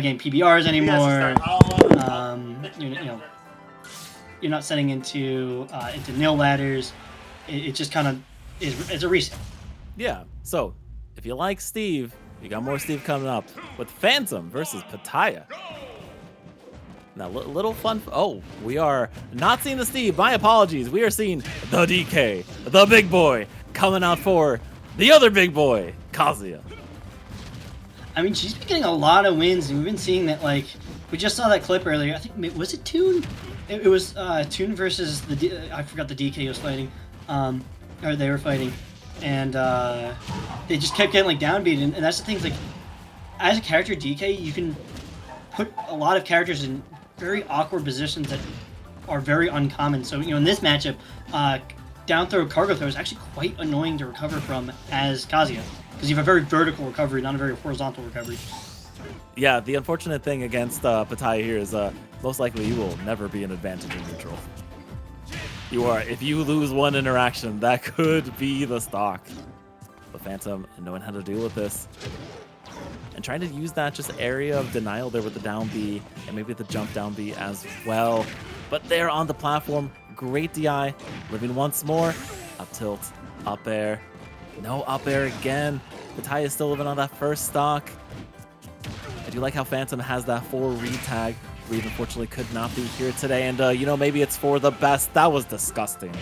getting PBRs anymore. You're not setting into nil ladders. It just kind of is a reset. Yeah. So if you like Steve, you got more Steve coming up with Phantum versus Petayaa. Now, little fun. Oh, we are not seeing the Steve. My apologies. We are seeing the DK, the big boy, coming out for the other big boy, Kazuya. I mean, she's been getting a lot of wins, and we've been seeing that. Like, we just saw that clip earlier. I think was it Toon? It was Toon versus I forgot the DK was fighting, or they were fighting, and they just kept getting like downbeat. And that's the thing. Like, as a character DK, you can put a lot of characters in very awkward positions that are very uncommon. So, in this matchup, down throw cargo throw is actually quite annoying to recover from as Kazuya, because you have a very vertical recovery, not a very horizontal recovery. Yeah, the unfortunate thing against Petayaa here is most likely you will never be an advantage in neutral. If you lose one interaction, that could be the stock. But Phantom knowing how to deal with this, and trying to use that just area of denial there with the down B, and maybe the jump down B as well. But there on the platform, great DI, living once more, up tilt, up air, no up air again. Petayaa is still living on that first stock. I do like how Phantom has that 4 re-tag. Reed unfortunately could not be here today, and maybe it's for the best. That was disgusting.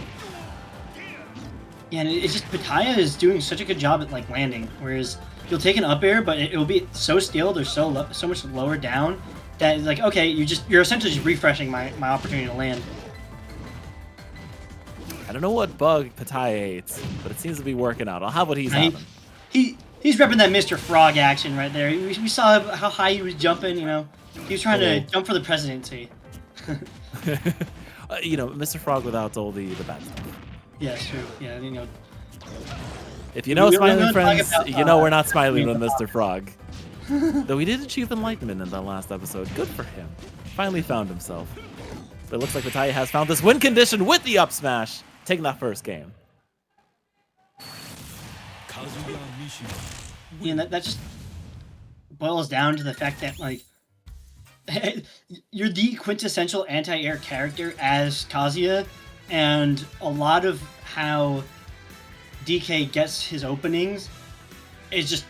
Yeah, and it's just Petayaa is doing such a good job at like landing, whereas you'll take an up air, but it'll be so skilled or so much lower down that it's like, okay, you're essentially just refreshing my opportunity to land. I don't know what bug Petayaa hates, but it seems to be working out. I'll have what he's having. He's repping that Mr. Frog action right there. We saw how high he was jumping. He was trying to jump for the presidency. Mr. Frog without all the bad stuff. Yeah, true. Yeah, If you know Smiling Friends, we're not smiling with Mr. Frog. Though he did achieve enlightenment in that last episode. Good for him. Finally found himself. But it looks like Petayaa has found this win condition with the up smash, taking that first game. Yeah, that just boils down to the fact that, like, you're the quintessential anti-air character as Kazuya, and a lot of how DK gets his openings is just,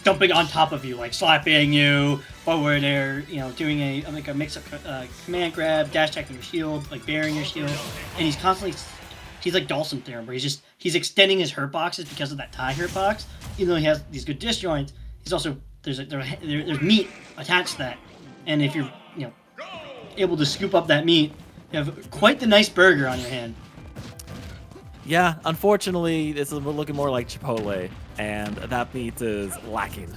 dumping on top of you, like slapping you, forward air, doing a mix-up command grab, dash attacking your shield, like burying your shield, and he's like Dawson Theorem, where he's extending his hurt boxes because of that tie hurt box. Even though he has these good disjoints, he's also there's meat attached to that, and if you're able to scoop up that meat, you have quite the nice burger on your hand. Yeah, unfortunately, it's looking more like Chipotle, and that meat is lacking.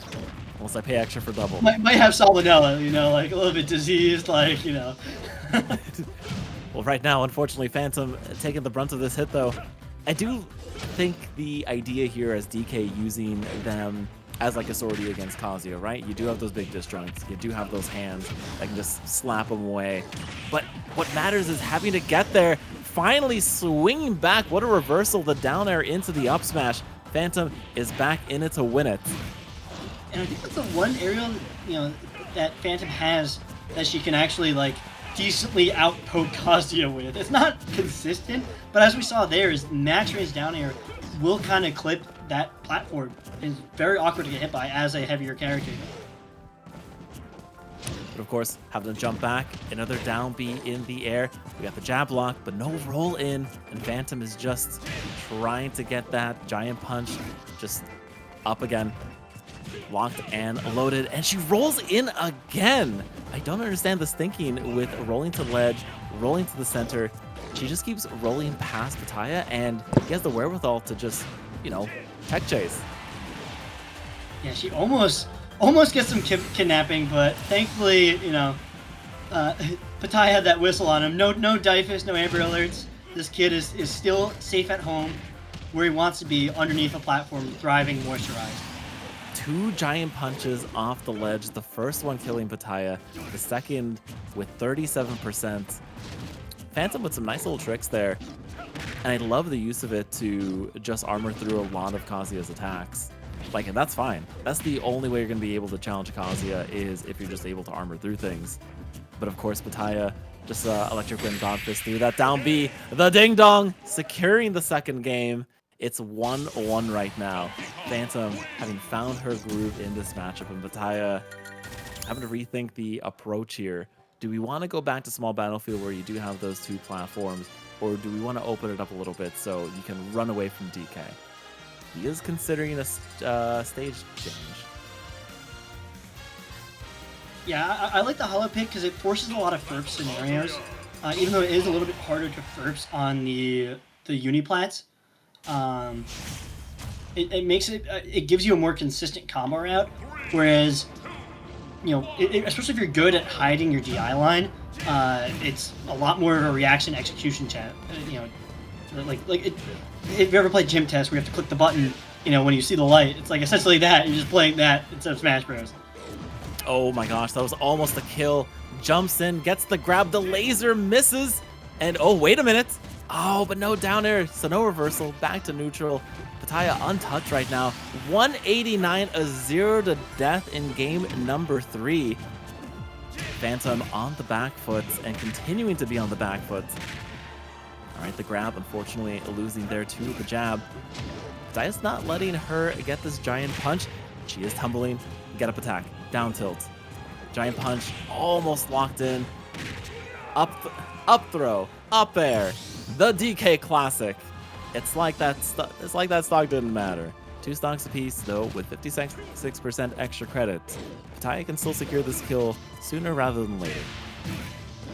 Unless I pay extra for double. Might have salmonella, like a little bit diseased, like. Well, right now, unfortunately, Phantom taking the brunt of this hit, though. I do think the idea here as DK using them as like a sortie against Kazuya, right? You do have those big disjoints. You do have those hands that can just slap them away. But what matters is having to get there, finally swinging back. What a reversal, the down air into the up smash. Phantom is back in it to win it. And I think that's the one area, that Phantom has that she can actually, like, decently outpoke Kazuya with. It's not consistent, but as we saw there, is match range down air will kind of clip that platform. It's very awkward to get hit by as a heavier character. But of course, having to jump back, another down B in the air. We got the jab block, but no roll in, and Phantom is just trying to get that giant punch just up again. Locked and loaded, and she rolls in again. I don't understand this thinking with rolling to ledge, rolling to the center. She just keeps rolling past Petayaa, and he has the wherewithal to just, tech chase. Yeah, she almost gets some kidnapping, but thankfully, Petayaa had that whistle on him. No Dyfus, no Amber Alerts. This kid is still safe at home, where he wants to be, underneath a platform, thriving, moisturized. 2 giant punches off the ledge. The first one killing Petayaa, the second with 37%. Phantom with some nice little tricks there. And I love the use of it to just armor through a lot of Kazuya's attacks. Like, and that's fine. That's the only way you're going to be able to challenge Kazuya is if you're just able to armor through things. But of course, Petayaa just Electric Wind God Fist through that down B. The Ding Dong securing the second game. It's 1-1 right now. Phantom having found her groove in this matchup, and Petayaa having to rethink the approach here. Do we want to go back to small battlefield where you do have those two platforms, or do we want to open it up a little bit so you can run away from DK? He is considering a stage change. Yeah, I like the hollow pick because it forces a lot of FERP scenarios. Even though it is a little bit harder to FERPs on the uniplats, it makes it it gives you a more consistent combo route. Whereas, especially if you're good at hiding your DI line, it's a lot more of a reaction execution chat. If you ever played Gym Test where you have to click the button, when you see the light, it's like essentially that. You're just playing that instead of Smash Bros. Oh my gosh, that was almost a kill. Jumps in, gets the grab, the laser misses, and oh, wait a minute. Oh, but no down air, so no reversal, back to neutral. Petayaa untouched right now. 189, a 0 to death in game number 3. Phantom on the back foot and continuing to be on the back foot. All right, the grab, unfortunately, losing there to the jab. Petayaa's not letting her get this giant punch. She is tumbling. Get up attack. Down tilt. Giant punch. Almost locked in. Up throw. Up air. The DK classic. It's like that stock didn't matter. 2 stocks apiece, though, with 56% extra credit. Petayaa can still secure this kill sooner rather than later.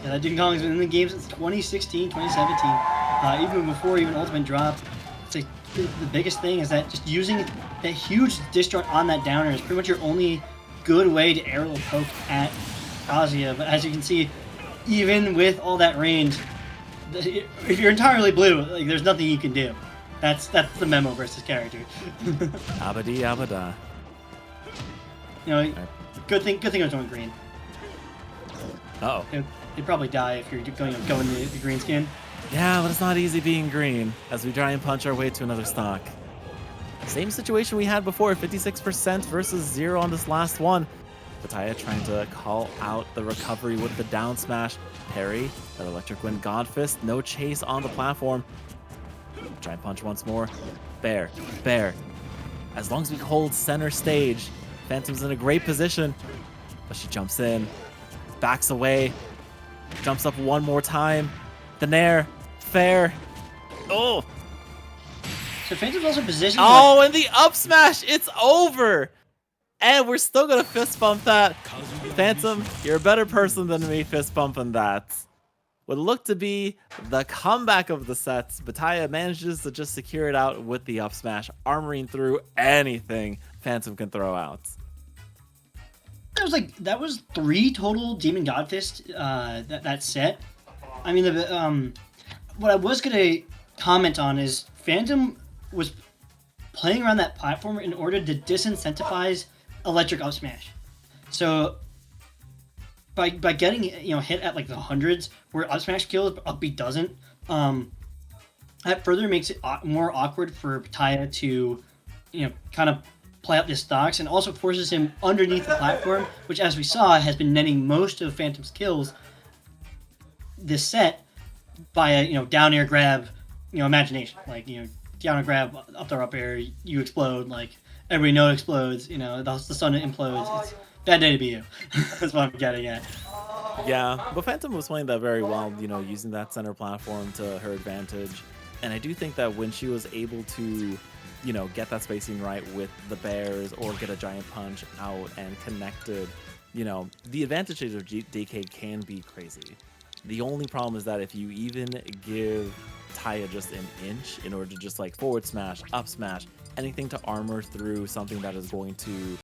Yeah, that Ding Dong has been in the game since 2016, 2017. Even before Ultimate Drop. It's like the biggest thing is that just using that huge disjoint on that downer is pretty much your only good way to aerial poke at Kazuya. But as you can see, even with all that range, if you're entirely blue, like there's nothing you can do. That's the memo versus character. Abadi Abada. Good thing I was on green. Uh-oh. You'd probably die if you're going the green skin. Yeah, but it's not easy being green as we try and punch our way to another stock. Same situation we had before, 56% versus 0 on this last one. Petayaa trying to call out the recovery with the down smash. Parry, that Electric Wind God Fist, no chase on the platform. Giant punch once more. Bear. As long as we hold center stage, Phantom's in a great position. But she jumps in, backs away, jumps up one more time. The nair, fair. Oh! So Phantom's also positioned. Oh, and the up smash, it's over! And we're still gonna fist bump that. Phantom, you're a better person than me fist bumping that. Would look to be the comeback of the sets. Petayaa manages to just secure it out with the up smash, armoring through anything Phantom can throw out. That was 3 total Demon God Fist that set. I mean, what I was gonna comment on is Phantom was playing around that platform in order to disincentivize electric up smash. So by getting hit at like the hundreds where up smash kills but up B doesn't, that further makes it more awkward for Petayaa to kind of play out his stocks, and also forces him underneath the platform, which as we saw has been netting most of Phantom's kills this set by a down air grab, imagination, like down air grab, up throw, up air, you explode, like everybody knows explodes, the sun implodes. It's a bad day to be you. That's what I'm getting at. Yeah, but Phantom was playing that very well, using that center platform to her advantage. And I do think that when she was able to, get that spacing right with the bears or get a giant punch out and connected, the advantages of DK can be crazy. The only problem is that if you even give Petayaa just an inch in order to just like forward smash, up smash, anything to armor through something that is going to